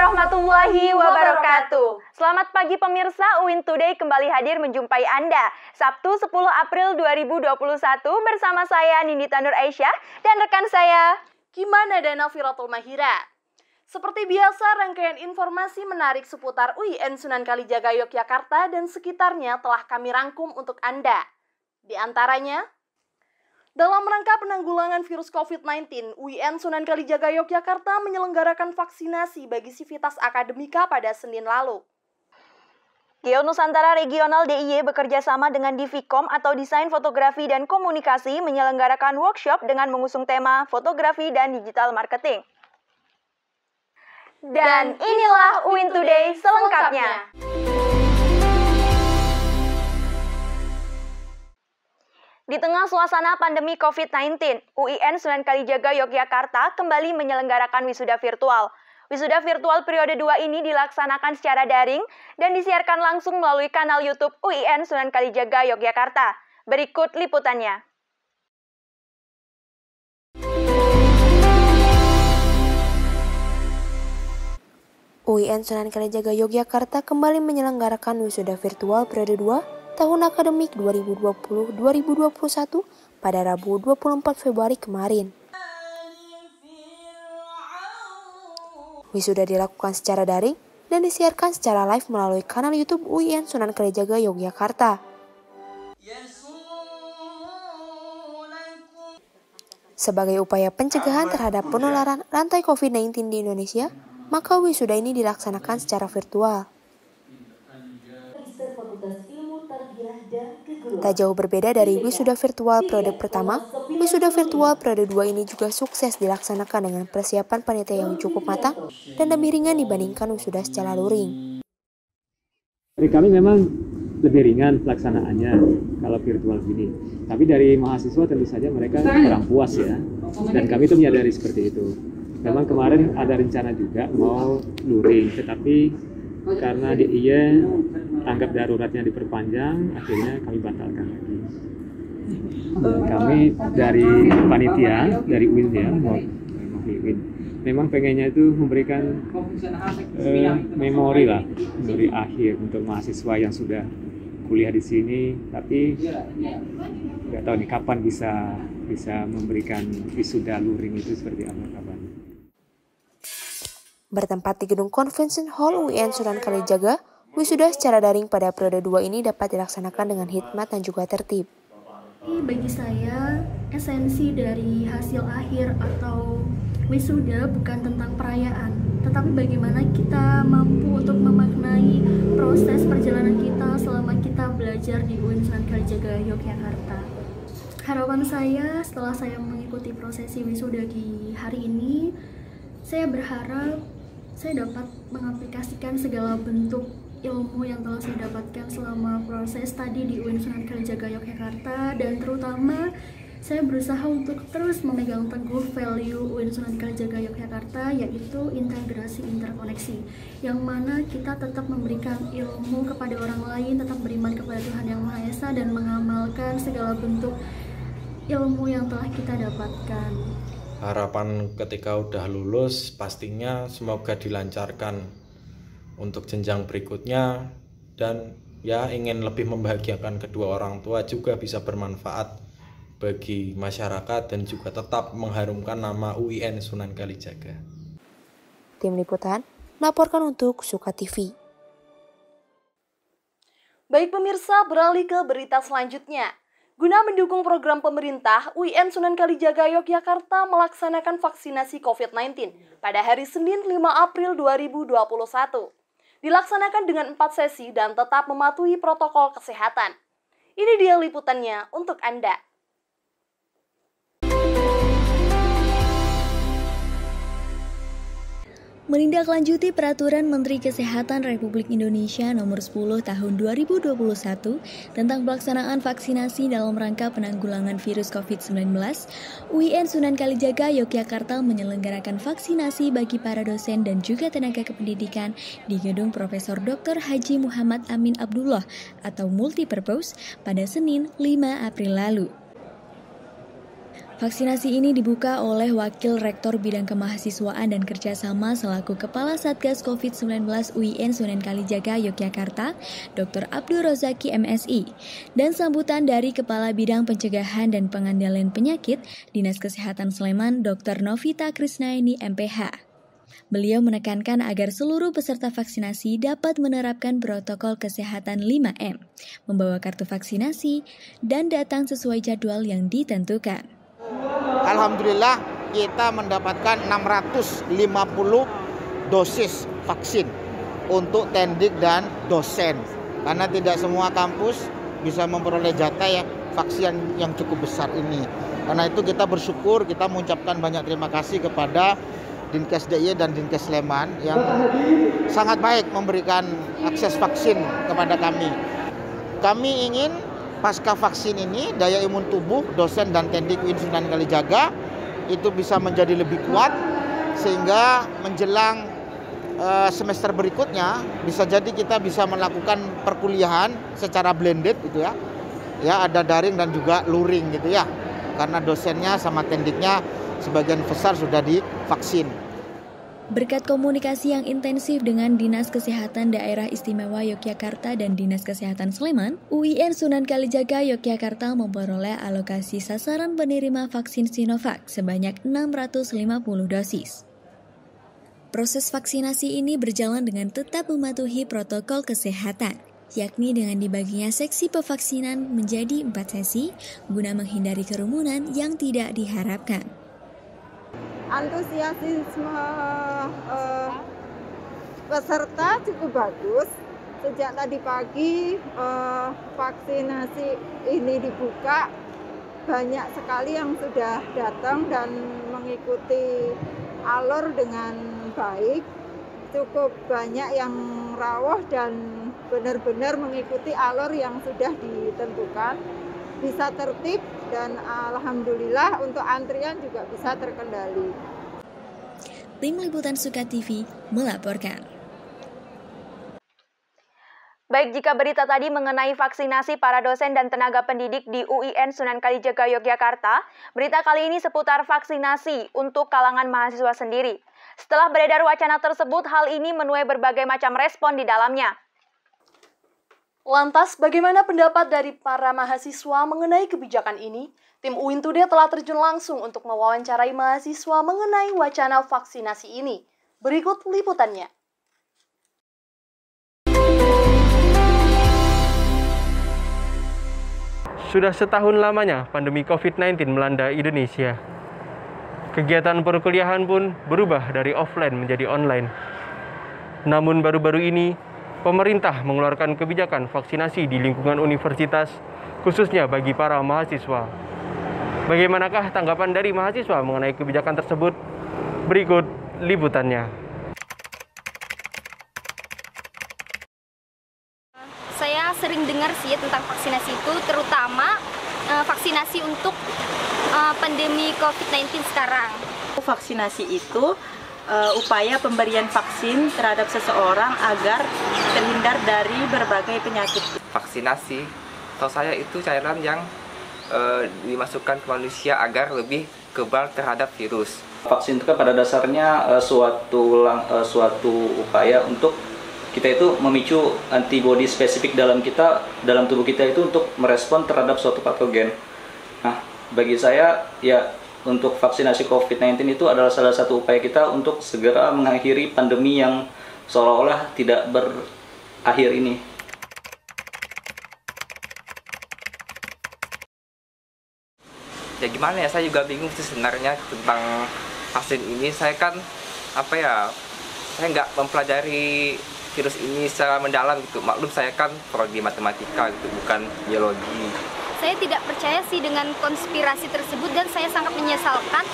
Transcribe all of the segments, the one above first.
warahmatullahi wabarakatuh. Selamat pagi pemirsa, UIN Today kembali hadir menjumpai Anda. Sabtu 10 April 2021 bersama saya Nindita Nur Aisyah dan rekan saya Gimana Dana Firatul Mahira. Seperti biasa, rangkaian informasi menarik seputar UIN Sunan Kalijaga Yogyakarta dan sekitarnya telah kami rangkum untuk Anda. Di antaranya, dalam rangka penanggulangan virus COVID-19, UIN Sunan Kalijaga Yogyakarta menyelenggarakan vaksinasi bagi sivitas akademika pada Senin lalu. GEO Nusantara Regional DIY bekerja sama dengan Divikom atau Desain Fotografi dan Komunikasi menyelenggarakan workshop dengan mengusung tema Fotografi dan Digital Marketing. Dan inilah UIN Today selengkapnya. Di tengah suasana pandemi COVID-19, UIN Sunan Kalijaga Yogyakarta kembali menyelenggarakan wisuda virtual. Wisuda virtual periode 2 ini dilaksanakan secara daring dan disiarkan langsung melalui kanal YouTube UIN Sunan Kalijaga Yogyakarta. Berikut liputannya. UIN Sunan Kalijaga Yogyakarta kembali menyelenggarakan wisuda virtual periode 2 tahun akademik 2020-2021 pada Rabu 24 Februari kemarin. Wisuda dilakukan secara daring dan disiarkan secara live melalui kanal YouTube UIN Sunan Kalijaga Yogyakarta. Sebagai upaya pencegahan terhadap penularan rantai COVID-19 di Indonesia, maka wisuda ini dilaksanakan secara virtual. Tak jauh berbeda dari wisuda virtual periode pertama, wisuda virtual periode 2 ini juga sukses dilaksanakan dengan persiapan panitia yang cukup matang dan lebih ringan dibandingkan wisuda secara luring. Dari kami memang lebih ringan pelaksanaannya kalau virtual gini. Tapi dari mahasiswa tentu saja mereka kurang puas ya. Dan kami itu menyadari seperti itu. Memang kemarin ada rencana juga mau luring, tetapi karena DIY tanggap daruratnya diperpanjang, akhirnya kami batalkan lagi. Dan kami dari panitia, dari UIN ya, memang pengennya itu memberikan memori akhir untuk mahasiswa yang sudah kuliah di sini, tapi nggak tahu nih kapan bisa memberikan wisuda luring itu seperti apa kabarnya. Bertempat di Gedung Convention Hall UIN Sunan Kalijaga, wisuda secara daring pada periode 2 ini dapat dilaksanakan dengan hikmat dan juga tertib. Bagi saya, esensi dari hasil akhir atau wisuda bukan tentang perayaan, tetapi bagaimana kita mampu untuk memaknai proses perjalanan kita selama kita belajar di UIN Sunan Kalijaga Yogyakarta. Harapan saya setelah saya mengikuti prosesi wisuda di hari ini, saya berharap saya dapat mengaplikasikan segala bentuk ilmu yang telah saya dapatkan selama proses tadi di UIN Sunan Kalijaga Yogyakarta, dan terutama saya berusaha untuk terus memegang teguh value UIN Sunan Kalijaga Yogyakarta, yaitu integrasi interkoneksi, yang mana kita tetap memberikan ilmu kepada orang lain, tetap beriman kepada Tuhan Yang Maha Esa, dan mengamalkan segala bentuk ilmu yang telah kita dapatkan. Harapan ketika udah lulus pastinya semoga dilancarkan untuk jenjang berikutnya, dan ya ingin lebih membahagiakan kedua orang tua, juga bisa bermanfaat bagi masyarakat dan juga tetap mengharumkan nama UIN Sunan Kalijaga. Tim Liputan melaporkan untuk Suka TV. Baik pemirsa, beralih ke berita selanjutnya. Guna mendukung program pemerintah, UIN Sunan Kalijaga Yogyakarta melaksanakan vaksinasi COVID-19 pada hari Senin 5 April 2021. Dilaksanakan dengan 4 sesi dan tetap mematuhi protokol kesehatan. Ini dia liputannya untuk Anda. Menindaklanjuti Peraturan Menteri Kesehatan Republik Indonesia Nomor 10 Tahun 2021 tentang pelaksanaan vaksinasi dalam rangka penanggulangan virus COVID-19, UIN Sunan Kalijaga Yogyakarta menyelenggarakan vaksinasi bagi para dosen dan juga tenaga kependidikan di Gedung Profesor Dr. Haji Muhammad Amin Abdullah atau Multipurpose pada Senin 5 April lalu. Vaksinasi ini dibuka oleh Wakil Rektor Bidang Kemahasiswaan dan Kerjasama selaku Kepala Satgas COVID-19 UIN Sunan Kalijaga Yogyakarta, Dr. Abdul Rozaki MSI, dan sambutan dari Kepala Bidang Pencegahan dan Pengendalian Penyakit Dinas Kesehatan Sleman, Dr. Novita Krisnaini MPH. Beliau menekankan agar seluruh peserta vaksinasi dapat menerapkan protokol kesehatan 5M, membawa kartu vaksinasi, dan datang sesuai jadwal yang ditentukan. Alhamdulillah kita mendapatkan 650 dosis vaksin untuk tendik dan dosen. Karena tidak semua kampus bisa memperoleh jatah ya vaksin yang cukup besar ini. Karena itu kita bersyukur, kita mengucapkan banyak terima kasih kepada Dinkes DIY dan Dinkes Sleman yang sangat baik memberikan akses vaksin kepada kami. Kami ingin pasca vaksin ini daya imun tubuh dosen dan tendik UIN Sunan Kalijaga itu bisa menjadi lebih kuat sehingga menjelang semester berikutnya bisa jadi kita bisa melakukan perkuliahan secara blended gitu ya. Ya ada daring dan juga luring gitu ya. Karena dosennya sama tendiknya sebagian besar sudah divaksin. Berkat komunikasi yang intensif dengan Dinas Kesehatan Daerah Istimewa Yogyakarta dan Dinas Kesehatan Sleman, UIN Sunan Kalijaga Yogyakarta memperoleh alokasi sasaran penerima vaksin Sinovac sebanyak 650 dosis. Proses vaksinasi ini berjalan dengan tetap mematuhi protokol kesehatan, yakni dengan dibaginya seksi pevaksinan menjadi 4 sesi guna menghindari kerumunan yang tidak diharapkan. Antusiasme peserta cukup bagus. Sejak tadi pagi vaksinasi ini dibuka, banyak sekali yang sudah datang dan mengikuti alur dengan baik. Cukup banyak yang rawuh dan benar-benar mengikuti alur yang sudah ditentukan. Bisa tertib dan alhamdulillah untuk antrian juga bisa terkendali. Tim Liputan Suka TV melaporkan. Baik, jika berita tadi mengenai vaksinasi para dosen dan tenaga pendidik di UIN Sunan Kalijaga Yogyakarta, berita kali ini seputar vaksinasi untuk kalangan mahasiswa sendiri. Setelah beredar wacana tersebut, hal ini menuai berbagai macam respon di dalamnya. Lantas, bagaimana pendapat dari para mahasiswa mengenai kebijakan ini? Tim UIN Today telah terjun langsung untuk mewawancarai mahasiswa mengenai wacana vaksinasi ini. Berikut liputannya. Sudah setahun lamanya pandemi COVID-19 melanda Indonesia. Kegiatan perkuliahan pun berubah dari offline menjadi online. Namun baru-baru ini, pemerintah mengeluarkan kebijakan vaksinasi di lingkungan universitas, khususnya bagi para mahasiswa. Bagaimanakah tanggapan dari mahasiswa mengenai kebijakan tersebut? Berikut liputannya. Saya sering dengar sih tentang vaksinasi itu, terutama vaksinasi untuk pandemi COVID-19 sekarang. Vaksinasi itu upaya pemberian vaksin terhadap seseorang agar terhindar dari berbagai penyakit. Vaksinasi, setahu saya itu cairan yang dimasukkan ke manusia agar lebih kebal terhadap virus. Vaksin itu kan pada dasarnya suatu upaya untuk kita itu memicu antibodi spesifik dalam tubuh kita itu untuk merespon terhadap suatu patogen. Nah, bagi saya ya untuk vaksinasi COVID-19 itu adalah salah satu upaya kita untuk segera mengakhiri pandemi yang seolah-olah tidak berakhir ini. Ya gimana ya, saya juga bingung sih sebenarnya tentang vaksin ini. Saya kan saya nggak mempelajari virus ini secara mendalam gitu. Maklum saya kan prodi matematika gitu, bukan biologi. Saya tidak percaya sih dengan konspirasi tersebut dan saya sangat menyesalkan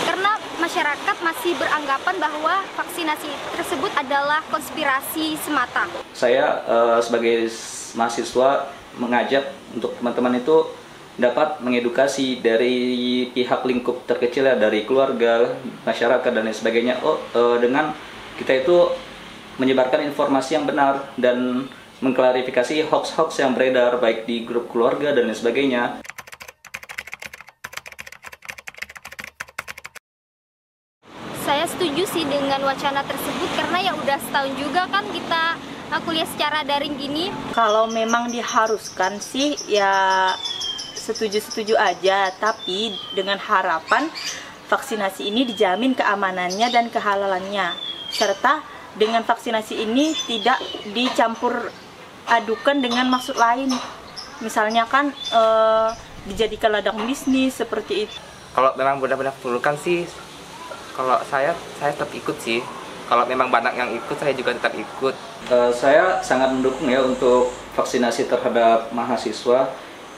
karena masyarakat masih beranggapan bahwa vaksinasi tersebut adalah konspirasi semata. Saya sebagai mahasiswa mengajak untuk teman-teman itu dapat mengedukasi dari pihak lingkup terkecil ya, dari keluarga, masyarakat dan lain sebagainya. Dengan kita itu menyebarkan informasi yang benar dan mengklarifikasi hoax-hoax yang beredar baik di grup keluarga dan lain sebagainya. sih dengan wacana tersebut, karena ya udah setahun juga kan kita kuliah secara daring gini. Kalau memang diharuskan sih ya setuju-setuju aja, tapi dengan harapan vaksinasi ini dijamin keamanannya dan kehalalannya, serta dengan vaksinasi ini tidak dicampur adukan dengan maksud lain. Misalnya kan dijadikan ladang bisnis seperti itu. Kalau memang benar-benar perlukan sih, kalau saya tetap ikut sih. Kalau memang banyak yang ikut, saya juga tetap ikut. Saya sangat mendukung ya untuk vaksinasi terhadap mahasiswa.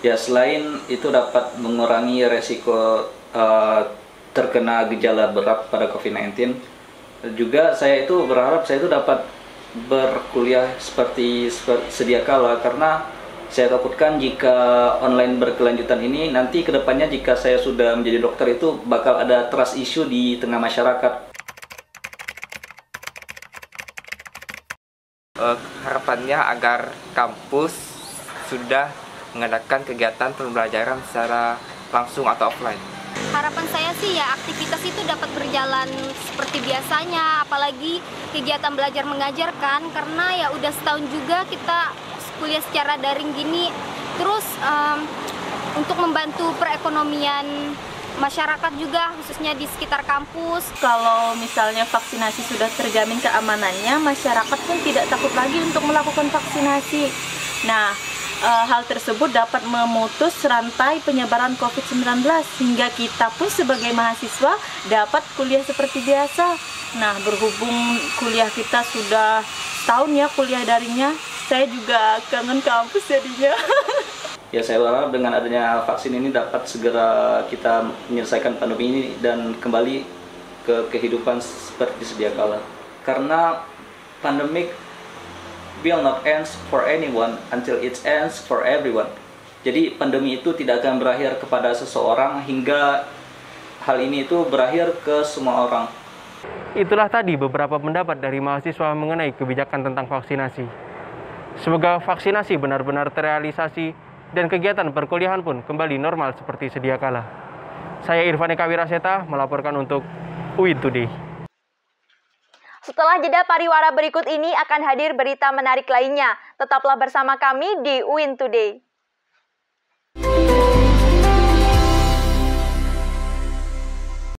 Ya selain itu dapat mengurangi resiko terkena gejala berat pada COVID-19, juga saya itu berharap saya itu dapat berkuliah seperti sedia kala, karena saya takutkan jika online berkelanjutan ini nanti kedepannya jika saya sudah menjadi dokter itu bakal ada trust issue di tengah masyarakat. Harapannya agar kampus sudah mengadakan kegiatan pembelajaran secara langsung atau offline. Harapan saya sih ya aktivitas itu dapat berjalan seperti biasanya, apalagi kegiatan belajar mengajar kan, karena ya udah setahun juga kita kuliah secara daring gini. Terus untuk membantu perekonomian masyarakat juga, khususnya di sekitar kampus. Kalau misalnya vaksinasi sudah terjamin keamanannya, masyarakat pun tidak takut lagi untuk melakukan vaksinasi. Nah, hal tersebut dapat memutus rantai penyebaran COVID-19 hingga kita pun sebagai mahasiswa dapat kuliah seperti biasa. Nah, berhubung kuliah kita sudah setahun ya kuliah daringnya, saya juga kangen kampus jadinya. Ya saya berharap dengan adanya vaksin ini dapat segera kita menyelesaikan pandemi ini dan kembali ke kehidupan seperti sedia kala. Karena pandemic will not end for anyone until it ends for everyone. Jadi pandemi itu tidak akan berakhir kepada seseorang hingga hal ini itu berakhir ke semua orang. Itulah tadi beberapa pendapat dari mahasiswa mengenai kebijakan tentang vaksinasi. Semoga vaksinasi benar-benar terrealisasi dan kegiatan perkuliahan pun kembali normal seperti sedia kala. Saya Irfan Eka Wiraseta melaporkan untuk UIN Today. Setelah jeda pariwara berikut ini akan hadir berita menarik lainnya. Tetaplah bersama kami di UIN Today.